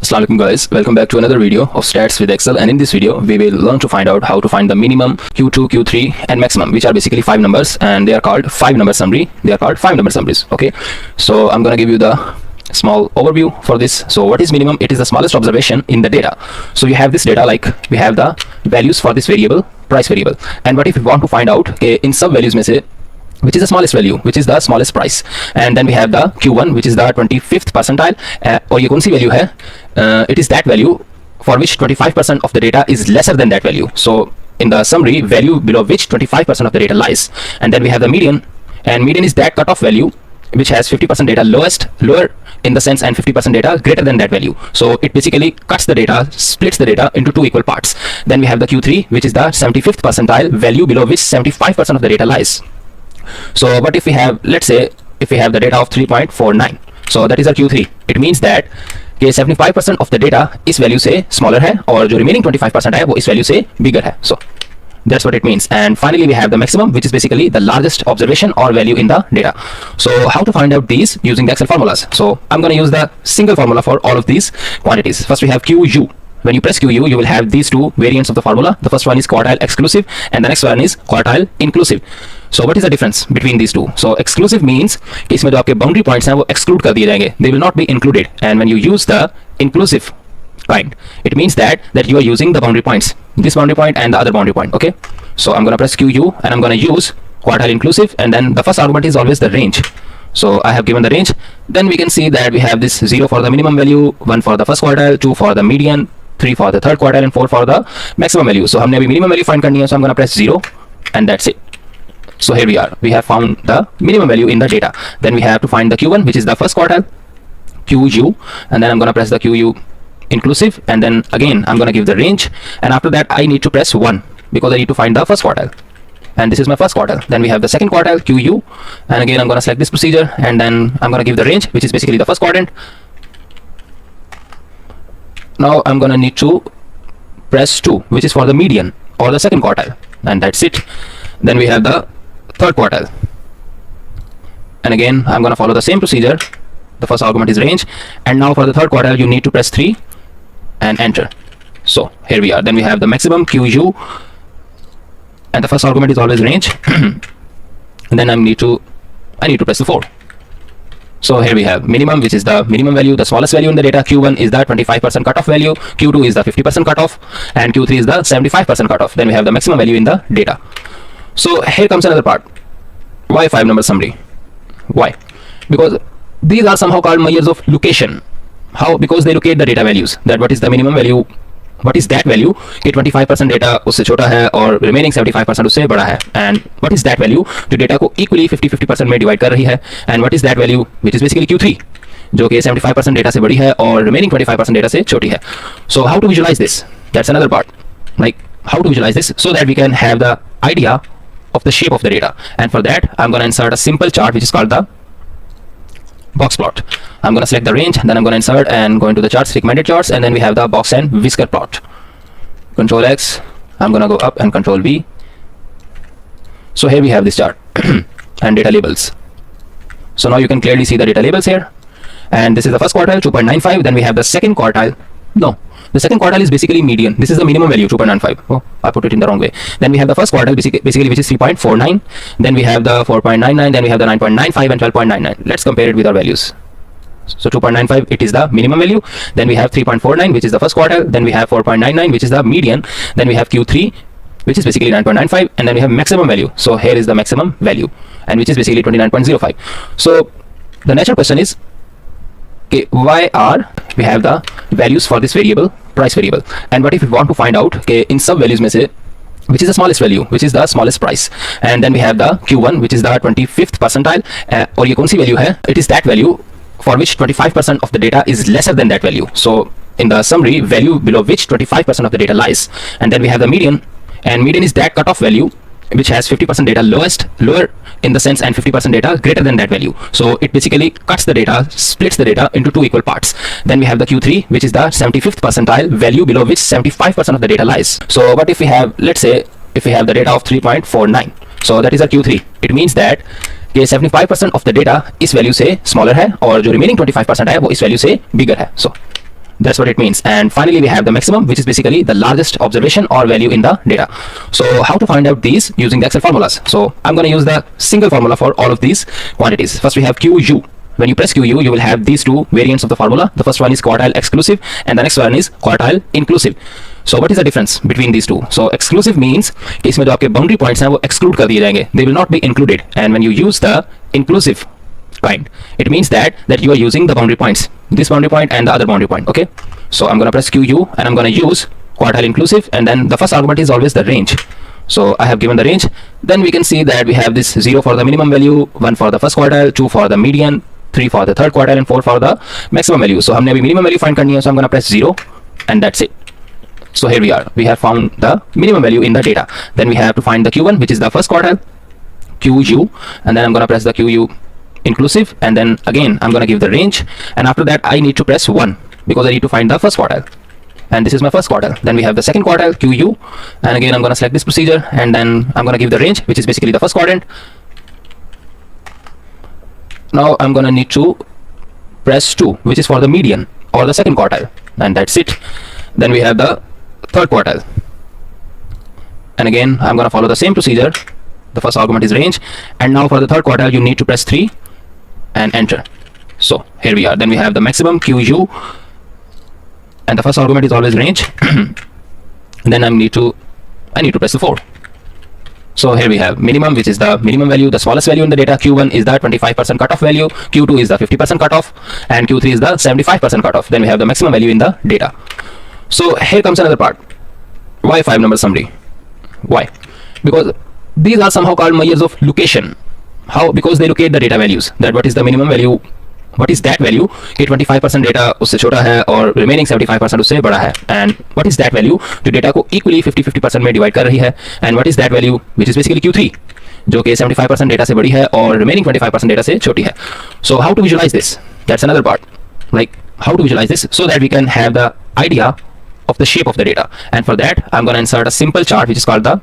Assalamualaikum guys, welcome back to another video of stats with Excel, and in this video we will learn to find out how to find the minimum, Q2, Q3 and maximum, which are basically 5 numbers and they are called 5 number summary. They are called 5 number summaries. Okay, so I'm gonna give you the small overview for this. So what is minimum? It is the smallest observation in the data. So you have this data, like we have the values for this variable, price variable, and what if we want to find out in sub values में से which is the smallest value, which is the smallest price, and then we have the Q1 which is the 25th percentile, और ये कौन सी value है? It is that value for which 25% of the data is lesser than that value. So in the summary, value below which 25% of the data lies, and then we have the median, and median is that cutoff value which has 50% data lower in the sense and 50% data greater than that value. So it basically cuts the data, splits the data into two equal parts. Then we have the Q3 which is the 75th percentile, value below which 75% of the data lies. So what if we have, let's say if we have the data of 3.49, so that is our Q3. It means that 75% of the data इस value से smaller है और जो remaining 25% है वो इस value से bigger है. So that's what it means. And finally we have the maximum, which is basically the largest observation or value in the data. So how to find out these using the Excel formulas? So I'm going to use the single formula for all of these quantities. First we have QU. When you press QU, you will have these two variants of the formula. The first one is quartile exclusive and the next one is quartile inclusive. So what is the difference between these two? So exclusive means कि इसमें जो आपके boundary points हैं वो exclude कर दिए जाएंगे. They will not be included. And when you use the inclusive kind, it means that you are using the boundary points, this boundary point and the other boundary point. Okay, so I'm gonna press QU and I'm gonna use quartile inclusive, and then the first argument is always the range. So I have given the range. Then we can see that we have this 0 for the minimum value, 1 for the first quartile, 2 for the median, 3 for the third quartile and 4 for the maximum value. So हमने अभी minimum value find करनी है, so I'm gonna press 0 and that's it. So here we are, we have found the minimum value in the data. Then we have to find the Q1 which is the first quartile, QU, and then I'm gonna press the QU inclusive, and then again I'm gonna give the range, and after that I need to press 1 because I need to find the first quartile, and this is my first quartile. Then we have the second quartile, QU, and again I'm gonna select this procedure, and then I'm gonna give the range which is basically the first quadrant. Now I'm gonna need to press 2 which is for the median or the second quartile, and that's it. Then we have the third quartile, and again I'm gonna follow the same procedure. The first argument is range, and now for the third quartile you need to press 3 and enter. So here we are. Then we have the maximum, QU, and the first argument is always range and then I need to press the 4. So here we have minimum, which is the minimum value, the smallest value in the data. Q1 is the 25% cutoff value, Q2 is the 50% cutoff, and Q3 is the 75% cutoff. Then we have the maximum value in the data. So here comes another part. Why 5 number summary? Why? Because these are somehow called measures of location. How? Because they locate the data values, that what is the minimum value, what is that value कि 25% data उससे छोटा है और remaining 75% उससे बड़ा है, and what is that value जो data को equally 50-50% में divide कर रही है, and what is that value which is basically Q3 जो कि 75% data से बड़ी है और remaining 25% data से छोटी है. So how to visualize this? That's another part. Like how to visualize this so that we can have the idea of the shape of the data, and for that I'm gonna insert a simple chart which is called the box plot. I'm gonna select the range, then I'm gonna insert and go into the charts, recommended charts, and then we have the box and whisker plot. Control X, I'm gonna go up and Control V. So here we have this chart and data labels. So now you can clearly see the data labels here, and this is the first quartile, 2.95. Then we have the second quartile. No, the second quartile is basically median. This is the minimum value, 2.95. Oh, I put it in the wrong way. Then we have the first quartile basically which is 3.49. Then we have the 4.99. Then we have the 9.95 and 12.99. Let's compare it with our values. So 2.95, it is the minimum value. Then we have 3.49 which is the first quartile. Then we have 4.99 which is the median. Then we have Q3 which is basically 9.95, and then we have maximum value. So here is the maximum value, and which is basically 29.05. So the natural question is, okay, why are we have the values for this variable, price variable, and what if we want to find out okay, in sub values में से which is the smallest value, which is the smallest price, and then we have the Q1 which is the 25th percentile, और ये कौन सी value है? It is that value for which 25% of the data is lesser than that value. So in the summary, value below which 25% of the data lies, and then we have the median, and median is that cutoff value which has 50% data lower in the sense and 50% data greater than that value. So it basically cuts the data, splits the data into two equal parts. Then we have the Q3 which is the 75th percentile, value below which 75% of the data lies. So what if we have, let's say if we have the data of 3.49, so that is our Q3. It means that 75% of the data इस value से smaller है और जो remaining 25% है वो इस value से bigger है. So That's what it means. And finally, we have the maximum, which is basically the largest observation or value in the data. So how to find out these using the Excel formulas? So I'm going to use the single formula for all of these quantities. First, we have QU. When you press QU, you will have these two variants of the formula. The first one is quartile exclusive and the next one is quartile inclusive. So what is the difference between these two? So exclusive means कि इसमें जो आपके boundary points हैं वो exclude कर दिए जाएंगे. They will not be included. And when you use the inclusive kind, it means that you are using the boundary points, this boundary point and the other boundary point. Okay, so I'm going to press QU and I'm going to use quartile inclusive, and then the first argument is always the range. So I have given the range. Then we can see that we have this 0 for the minimum value, 1 for the first quartile, 2 for the median, 3 for the third quartile and 4 for the maximum value. So हमने अभी minimum value find करनी है, so I'm going to press 0 and that's it. So here we are, we have found the minimum value in the data. Then we have to find the Q1, which is the first quartile, QU, and then I'm going to press the QU inclusive, and then again I'm going to give the range, and after that I need to press 1 because I need to find the first quartile, and this is my first quartile. Then we have the second quartile, QU, and again I'm going to select this procedure, and then I'm going to give the range, which is basically the first quadrant. Now I'm going to need to press 2, which is for the median or the second quartile, and that's it. Then we have the third quartile, and again I'm going to follow the same procedure. The first argument is range, and now for the third quartile you need to press 3 and enter. So here we are. Then we have the maximum QU, and the first argument is always range. Then I need to press the 4. So here we have minimum, which is the minimum value, the smallest value in the data. Q1 is the 25% cutoff value, Q2 is the 50% cutoff, and Q3 is the 75% cutoff. Then we have the maximum value in the data. So here comes another part. Why 5 number summary? Why? Because these are somehow called measures of location. How? Because they locate the data values, that what is the minimum value, what is that value कि 25% data उससे छोटा है और remaining 75% उससे बड़ा है, and what is that value जो data को equally 50-50% में डिवाइड कर रही है, and what is that value which is basically Q3 जो कि 75% डेटा से बड़ी है और remaining 25% डेटा से छोटी है. So how to visualize this? That's another part. Like how to visualize this so that we can have the idea of the shape of the data, and for that I'm going to insert a simple chart which is called the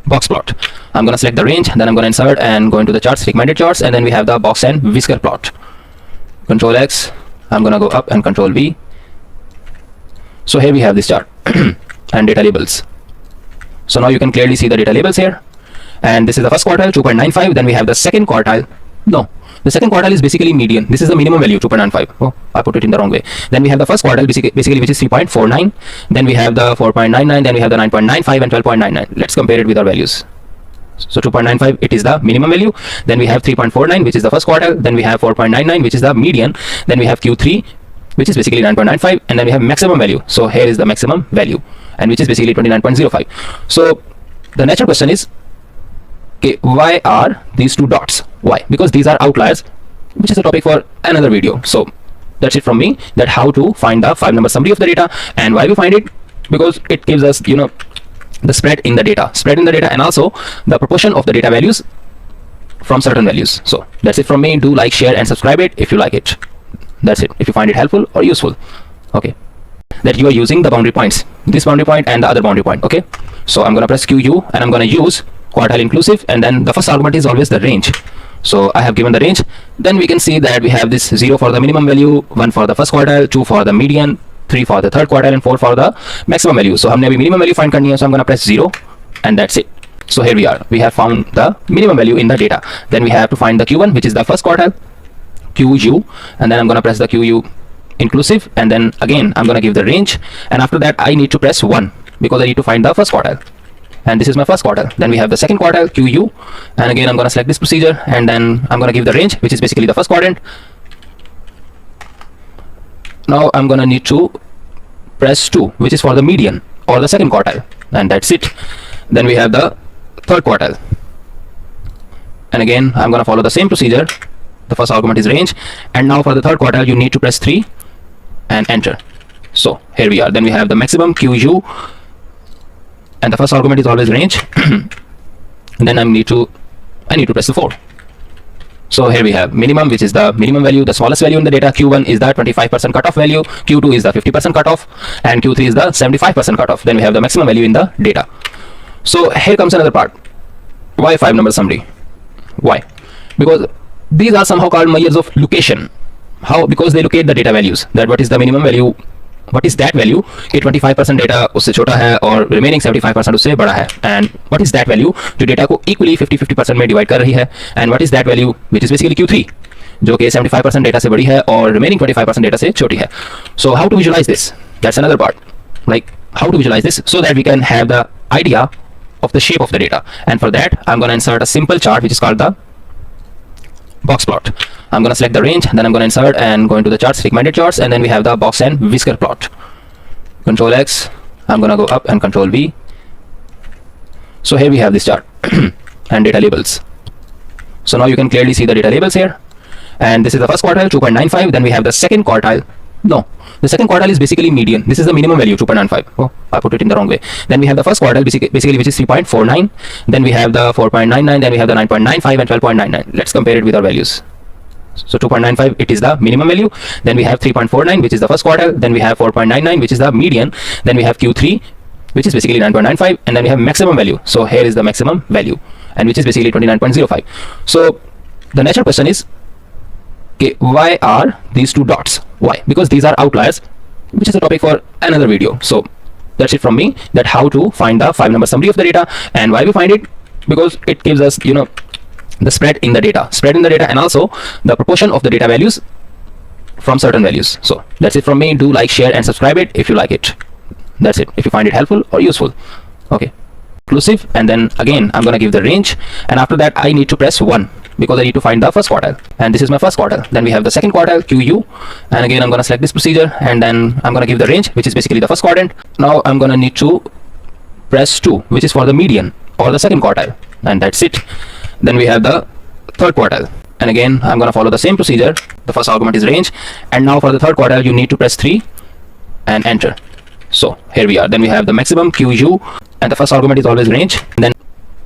Boxplot. I'm going to select the range, then I'm going to insert and go into the charts, recommended charts, and then we have the box and whisker plot. Control X, I'm going to go up and Control V. So here we have this chart and data labels. So now you can clearly see the data labels here, and this is the first quartile 2.95. Then we have the second quartile. No, the second quartile is basically median. This is the minimum value 2.95. Oh, I put it in the wrong way. Then we have the first quartile basically which is 3.49. Then we have the 4.99. Then we have the 9.95 and 12.99. Let's compare it with our values. So 2.95, it is the minimum value. Then we have 3.49, which is the first quartile. Then we have 4.99, which is the median. Then we have Q3, which is basically 9.95, and then we have maximum value. So here is the maximum value, and which is basically 29.05. So the natural question is, okay, why are these two dots? Why? Because these are outliers, which is a topic for another video. So that's it from me, that how to find the 5 number summary of the data, and why we find it, because it gives us, you know, the spread in the data, and also the proportion of the data values from certain values. So that's it from me. Do like, share and subscribe it if you like it. That's it, if you find it helpful or useful. Okay, that you are using the boundary points, this boundary point and the other boundary point. Okay, so I'm going to press QU and I'm going to use quartile inclusive, and then the first argument is always the range. So I have given the range. Then we can see that we have this 0 for the minimum value, 1 for the first quartile, 2 for the median, 3 for the third quartile and 4 for the maximum value. So हमने अभी minimum value find करनी है, so I'm going to press 0 and that's it. So here we are, we have found the minimum value in the data. Then we have to find the Q1, which is the first quartile, QU, and then I'm going to press the QU inclusive, and then again I'm going to give the range, and after that I need to press 1 because I need to find the first quartile, and this is my first quartile. Then we have the second quartile, QU, and again I'm going to select this procedure, and then I'm going to give the range, which is basically the first quadrant. Now I'm going to need to press 2, which is for the median or the second quartile, and that's it. Then we have the third quartile, and again I'm going to follow the same procedure. The first argument is range, and now for the third quartile you need to press 3 and enter. So here we are. Then we have the maximum QU, and the first argument is always range. And then I need to press the 4. So here we have minimum, which is the minimum value, the smallest value in the data. Q1 is the 25% cutoff value, Q2 is the 50% cutoff, and Q3 is the 75% cutoff. Then we have the maximum value in the data. So here comes another part. Why 5 number summary? Why? Because these are somehow called measures of location. How? Because they locate the data values, that what is the minimum value, what is that value कि 25% data उससे छोटा है और remaining 75% उससे बड़ा है, and what is that value जो data को इक्वली 50-50% में डिवाइड कर रही है, and what is that value which is basically Q3 जो कि 75% डेटा से बड़ी है और रिमेनिंग 25% डेटा से छोटी है. So how to visualise this, that's another part. Like how to visualise this so that we can have the idea of the shape of the data, and for that I'm going to insert a simple chart which is called the Boxplot. I'm going to select the range, then I'm going to insert and go into the charts, recommended charts, and then we have the box and whisker plot. Control X, I'm going to go up and Control V. So here we have this chart and data labels. So now you can clearly see the data labels here, and this is the first quartile 2.95. Then we have the second quartile. No, the second quartile is basically median. This is the minimum value 2.95. Oh, I put it in the wrong way. Then we have the first quartile basically which is 3.49. Then we have the 4.99. Then we have the 9.95 and 12.99. Let's compare it with our values. So 2.95, it is the minimum value. Then we have 3.49, which is the first quartile. Then we have 4.99, which is the median. Then we have Q3, which is basically 9.95, and then we have maximum value. So here is the maximum value, and which is basically 29.05. So the natural question is, okay, why are these two dots? Why? Because these are outliers, which is a topic for another video. So that's it from me, that how to find the 5-number summary of the data, and why we find it, because it gives us, you know, the spread in the data, and also the proportion of the data values from certain values. So that's it from me. Do like, share, and subscribe it if you like it. That's it, if you find it helpful or useful. Okay, inclusive, and then again I'm gonna give the range, and after that I need to press 1 because I need to find the first quartile, and this is my first quartile. Then we have the second quartile QU, and again I'm gonna select this procedure, and then I'm gonna give the range, which is basically the first quadrant. Now I'm gonna need to press 2, which is for the median or the second quartile, and that's it. Then we have the third quartile, and again I'm gonna follow the same procedure. The first argument is range, and now for the third quartile you need to press 3 and enter. So here we are. Then we have the maximum QU, and the first argument is always range, and then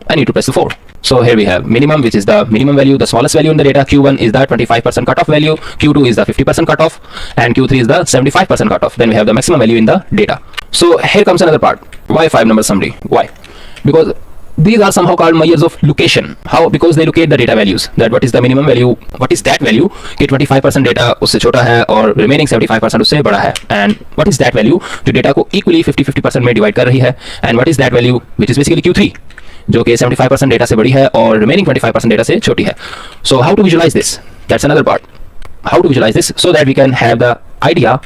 I need to press the 4. So here we have minimum, which is the minimum value, the smallest value in the data. Q1 is the 25% cutoff value, Q2 is the 50% cutoff, and Q3 is the 75% cutoff. Then we have the maximum value in the data. So here comes another part. Why 5-number summary? Why? Because these are somehow called measures of location. How? Because they locate the data values, that what is the minimum value, what is that value कि 25% data उससे छोटा है और remaining 75% उससे बड़ा है, and what is that value जो data को इक्वली 50-50% में डिवाइड कर रही है, and what is that value which is basically Q3 जो कि 75% डेटा से बड़ी है और रिमेनिंग 25% डेटा से छोटी है. So how to visualize this? That's another part. How to visualize this so that we can have the idea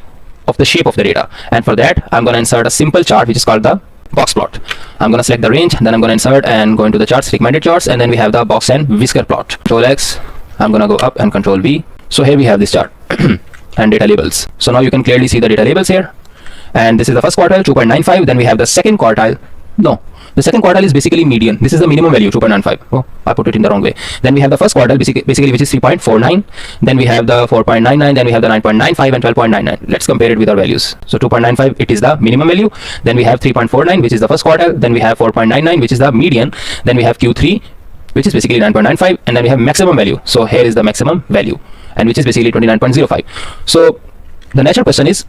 of the shape of the data, and for that I'm going to insert a simple chart which is called the Boxplot. I'm going to select the range, then I'm going to insert and go into the charts, recommended charts, and then we have the box and whisker plot. Control X, I'm going to go up and Control V. So here we have this chart and data labels. So now you can clearly see the data labels here, and this is the first quartile 2.95. Then we have the second quartile. No, the second quartile is basically median. This is the minimum value 2.95. Oh, I put it in the wrong way. Then we have the first quartile basically which is 3.49. Then we have the 4.99. Then we have the 9.95 and 12.99. Let's compare it with our values. So 2.95, it is the minimum value. Then we have 3.49, which is the first quartile. Then we have 4.99, which is the median. Then we have Q3, which is basically 9.95, and then we have maximum value. So here is the maximum value, and which is basically 29.05. So the natural question is,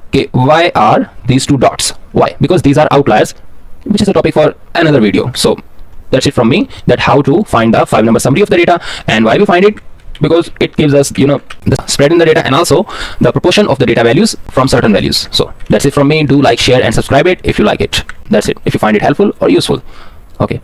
okay, why are these two dots? Why? Because these are outliers, which is a topic for another video. So that's it from me, that how to find the 5-number summary of the data, and why we find it, because it gives us, you know, the spread in the data, and also the proportion of the data values from certain values. So that's it from me. Do like, share, and subscribe it if you like it. That's it, if you find it helpful or useful. Okay.